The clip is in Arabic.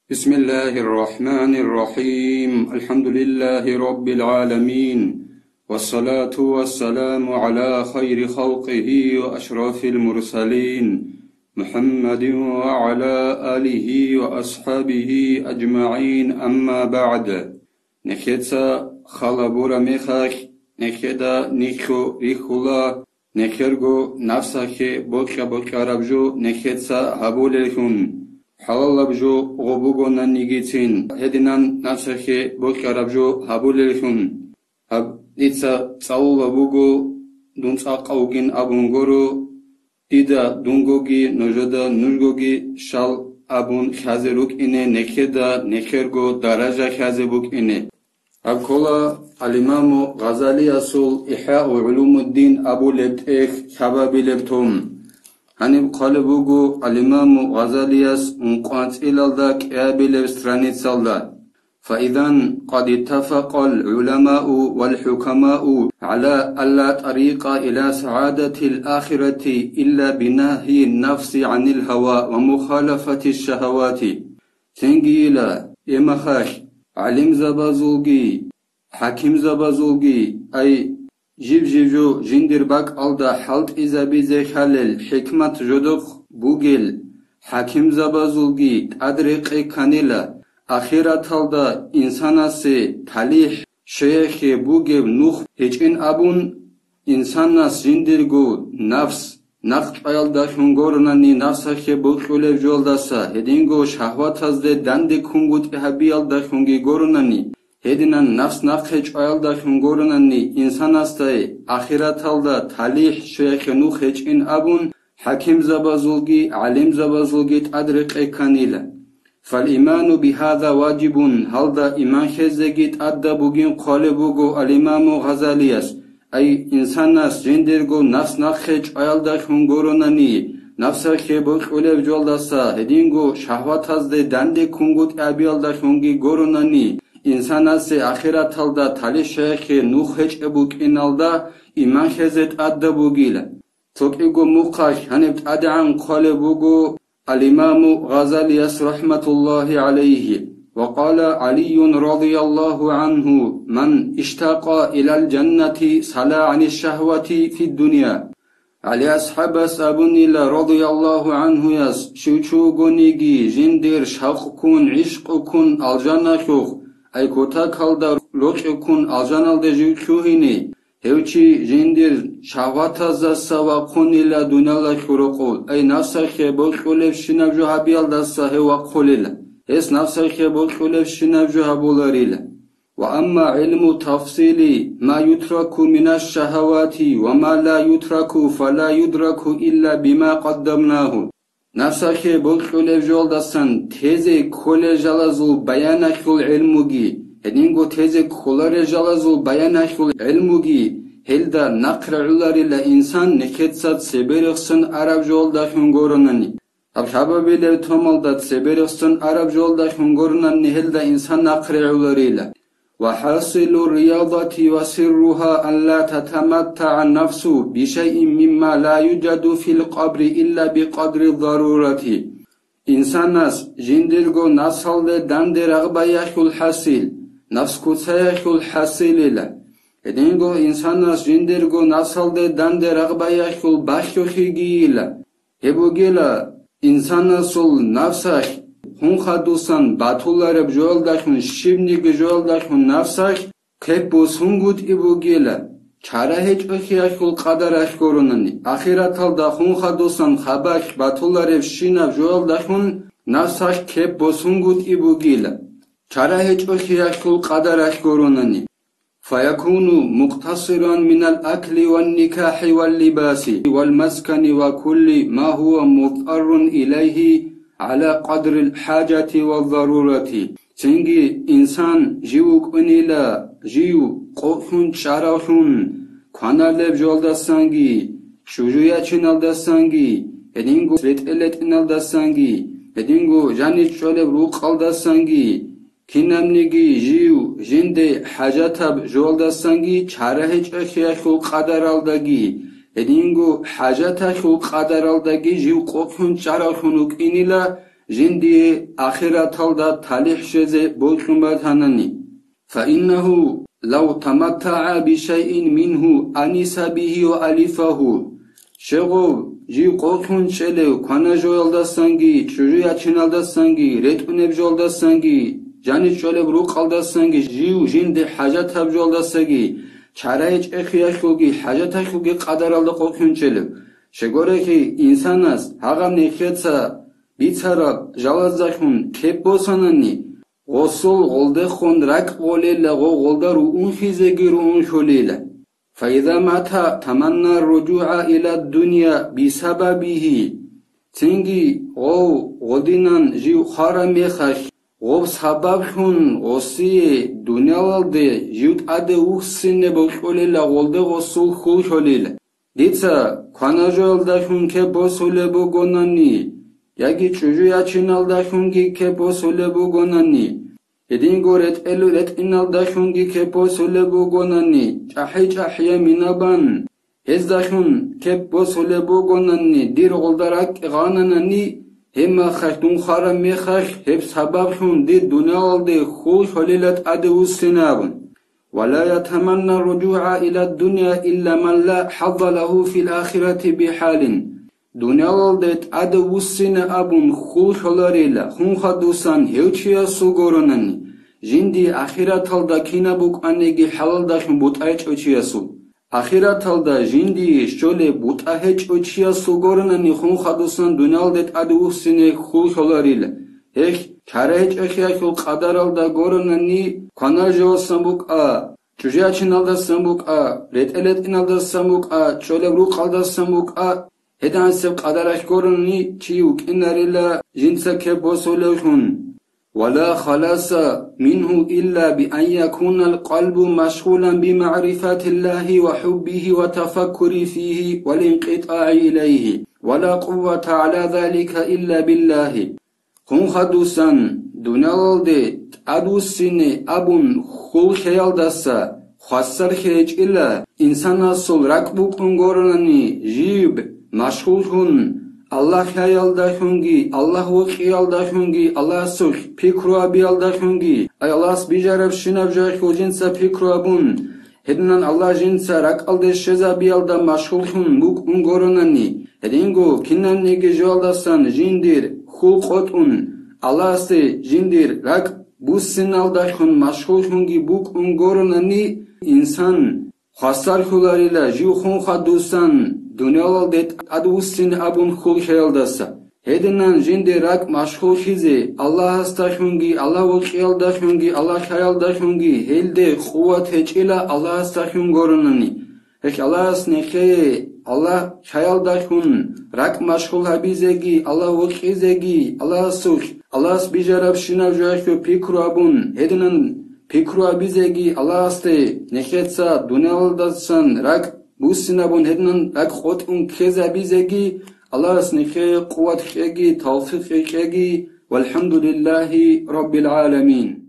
بسم الله الرحمن الرحيم الحمد لله رب العالمين والصلاة والسلام على خير خلقه وأشرف المرسلين محمد وعلى آله وأصحابه أجمعين أما بعد نخيتsa خلابورا مخاك نخيدا نخو ريخولا نخيرغو نفسك بوكا ربجو نخيتsa هبولكم حلالبجو غبوغونا نيجيتين هدينان نفسخي بوكاربجو هابوللخون هب ديتسا صاولا بوغو دونصا قاوغين ابونغورو ديدا دونغوغي نوجودا نورغوغي شال ابون خازروك اني نخيدا نخيرغو درجه خازبوك اني أبكولا الإمام غزالي أصول إحياء علوم الدين أبو لبتيخ شبابي لبتوم هنيب قالبوغو الإمام غزالياس انقوانت إلالدا كأبيلب سترانيتسالدا فإذا قد اتفق العلماء والحكماء على ألا طريق إلى سعادة الآخرة إلا بنهي النفس عن الهوى ومخالفة الشهوات تنجيلا إمخاش علم زبازولغي حكيم زبازولغي أي جيبجيجو جندر باك алда حالت إزابيزي خالل حكمت جدوخ بوغل حكيم زبازولغي تدريقي كانيلا آخرت алда إنساناسي تاليح شيخي بوغل نوخ هجين أبون إنساناس جندرغو نفس نقط ayalda хунгорнани نفسخي بوخولев جولداسا هدينغو شهواتازده دانده كونگوت إحبيالда хунги горнани هدينان نفس نقخج ayalda хунгорнани إنساناستاي آخرت алда تاليح شيخي نوخ هجين أبون حكيم زبازولغي علم زبازولغي تدريقي كانيلا فالإيمان بهذا واجب هلدا إيمان خزگيت أدى بوغين قالبوغو الإمام غزالياس أي إنساناس جندرغو نفس نخج ayalda хунгорнани نفسخي بوخولев جولداسا هدينغو شهواتازده دانده كونگوت أبيالda хунги горнани إنساناسي آخرت алда تالي شيخي نوخ هج أبوكين алда إيمان خزت أدى بوغيلا توكيغو مقاش هنبت أدعان قالبوغو الإمام غزالياس رحمة الله عليه وقال علي رضي الله عنه من اشتاق إلى الجنة سلا عن الشهوة في الدنيا علي أصحاب أبن الله رضي الله عنه يس شوچوغونيگي جندر شوقكون عشقكون الجنة شوخ أي كوتا كالدا لوچكون الجنة دجوچوهيني هوچي جندر شهواتازاسا وقون إلا دونالا شروقول أي نفسخي بوخولев شنابجو هبيالداسا هوا قوليلا اس نفسخي بوخولев شنابجو هبولاريلا وأما علم تفصيل ما يترك من الشهوات وما لا يترك فلا يدرك إلا بما قدمناه نفسخي بوخولев جولداسان تيزي كولي جالازول بياناخول علموغي هدينغو تيزي كولاري جالازول بياناخول علموغي هلدا نقرعولاريلا إنسان نكتسات سبيرخسن عرب جولدا خنگورناني أبحابابيلر تومالدات سبيرخسن عرب جولدا خنگورناني هلدا إنسان نقرعولاريلا وحاصل الرياضة وسرها أن لا تتمتع النفس بشيء مما لا يوجد في القبر إلا بقدر الضرورة إنساناس جندرغو نصل داند رغبايخ الحاصل نفس كتايخ الحاصل هدينغو إنساناس جندرغو نصل داند رغبايخ الباشوخيگيلا هبوغيلا إنساناس النفسخ هون خدوسان باتولارب جولداخون شibnig جولداخون نفسخ كيبوس هونگوت إبوغيلا چارا هج اخياخول قدراخ گوروناني آخرت алда هون خدوسان خباخ باتولارب شيناب جولداخون نفسخ كيبوس هونگوت إبوغيلا چارا هج اخياخول قدراخ گوروناني فيكون مقتصرا من الأكل والنكاح واللباس والمسكن وكل ما هو مضطر إليه على قدر الحاجة والضرورة سنجي إنسان جيوك أنيلا جيو قوخون شاراخون كانالب جولدا سانجي شوجويا چنالدا سانجي هدينغو سريت إنالدا سانجي هدينغو جانيت شولب روق alda سانجي كينامنيجي جيو جندي حاجاتب جولدا سانجي چارهج اخياخو قدر aldaگي هدينغو حاجاتخو قدر aldaگي جيو قوخون شاراخونوك إنيلا жинди ахираталда талих шезе бойхумбатанани. Фаиннаху лав таматтаа бишайин минху аниса бихи ва алифаху. Шегов жив қотун челев квана жоялдасанги, чужуя чиналдасанги, ретунеб жолдасанги, жани чолев руқалдасанги, жив жинди хажатаб жолдасаги, чараич эхияхуги, хажатахуги қадаралда қотун челев. Шегореки инсанас ҳағам нехеца бицараб жалазахун кеп босанани, ғосул ғолдехон рак ғолела ғо ғолдару ун хизегиру ун шолела. فإذا مات تمنى الرجوع إلى الدنيا بسببه تنجي غدينان جيو خارميخش غو سببشون غسي دنيا والده جيوت أده وخسين بوشوليلا غولده غسول خوشوليلا ديتا كوانا جولداشون كي بوسولي بوغوناني ياگي چوجويا چينالداشون كي بوسولي بوغوناني Edingo ret elu ret inaldashungi kepo solebu gonani chahi chahiya minaban hezdashun kepo solebu gonani dir goldarak gananani hema khashtun khara mekhash heb sababshun dir dunyalde khush holilat adu sinabun ولا يتمنى الرجوع إلى الدنيا إلا من لا حظ له في الآخرة بحال دنيالde adu sinabun khush holarila khun khadusan hevchiya sugoronani жинди ахираталда кинабук анеги халалдашун бутайчочиясу ахираталда жинди шоле бутахечочиясу горнани хун хадусан дуниалдет адуусине хулхоларил эх чареч эхяхул qadaralda горнани канажосамбук а чужячиналда самбук а ретелетиналда самбук а чоле руқалда самбук а хедансеп qadarаш горнани чиук инарила жинсаке босолешун ولا خلاص منه إلا بأن يكون القلب مشغولا بمعرفة الله وحبه وتفكر فيه والانقطاع إليه ولا قوة على ذلك إلا بالله خون خدوسان دونالدي أدوسين أبون خول خيال دسا خسر خيج إلا إنسان أصل ركبوك انغورناني جيب مشغول هون Allah hayaldashungi, Allah vaqiyaldashungi, Allah suh pikruabiyaldashungi, ay Allah bijarab shinabjah jinsa pikruabun, hednan Allah jinsa rakalde shezabiyalda mashghulhun buk ungoronani, hedingo kinnannigi joldasan jindir khulqotun, Allah se jindir rak bussinaldashun mashghulhungi buk ungoronani, insan khasar hularila jiukhun khadusan دنیالده ادوستین ابون خول خیالداسا هدنان جنده راک مشغول خیزه الله استخونگی الله وقیالداشونگی الله خیالداشونگی هلده قوت هچیلا الله استخون گورنانی هک الله اسنخه الله خیالداشون راک مشغول هبیزگی الله وقیزگی الله سوخ الله بیجرب شناو جایشو پیکرو ابون هدنان پیکرو هبیزگی الله استه نخیتسا دنیالداسان راک بوسنابون هدنان اک خود اون کذا بیزگی الله اسنخه قوت خیگی توفیق خیگی والحمد لله رب العالمين